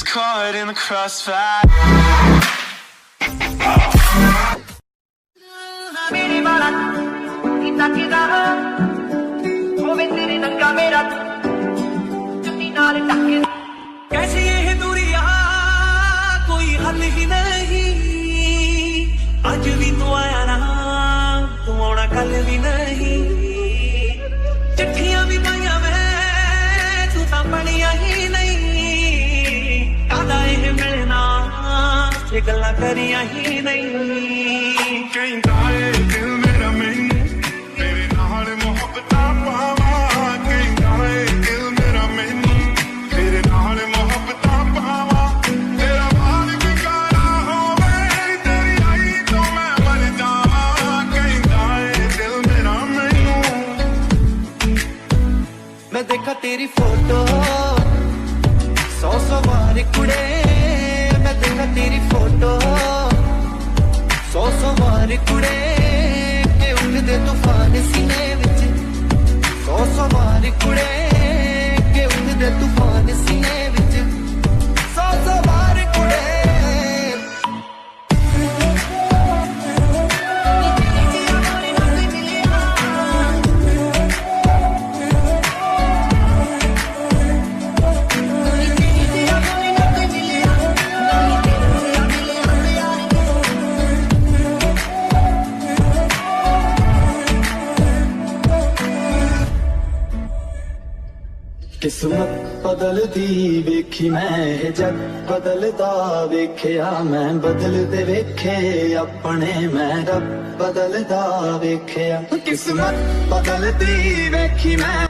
gets caught in the crossfire. मेरी बारात इतना किदा होवे तेरे नंगा मेरा चुन्नी नाल टके कैसी ये दूरियां कोई हल ही नहीं आज भी तू आया ना तू आना कल भी नहीं चिट्ठियां भी पाइया मैं तू तां पढ़िया ही नहीं कादा ये मिलना ये गल्लां करिया ही नहीं ਕਹਿੰਦਾ ਏ ਦਿਲ ਮੇਰਾ ਮੈਨੂੰ ਤੇਰੇ ਨਾਲ ਮੁਹੱਬਤਾਂ ਪਾਵਾਂ ਕਹਿੰਦਾ ਏ ਦਿਲ ਮੇਰਾ ਮੈਨੂੰ ਤੇਰੇ ਨਾਲ ਮੁਹੱਬਤਾਂ ਪਾਵਾਂ ਤੇਰਾ ਬਾਲ ਵਿਕਾਰਾ ਹੋਵੇ ਤੇਰੀ ਆਈ ਤੋਂ ਮੈਂ ਮਰ ਜਾਵਾਂ ਕਹਿੰਦਾ ਏ ਦਿਲ ਮੇਰਾ ਮੈਨੂੰ मैं देखा तेरी फोटो सौ बार कुड़े मैं देखा तेरी फोटो सौ बार कुड़े के उठदे तूफान सीने विच सौ बार कुड़े के उठदे तूफान सीने विच सौ बार कुड़े किस्मत बदलदी वेखी मैं जग बदलदा वेखिया मैं बदलदे वेखे अपने मैं रब बदलदा वेखिया किस्मत बदलदी वेखी मैं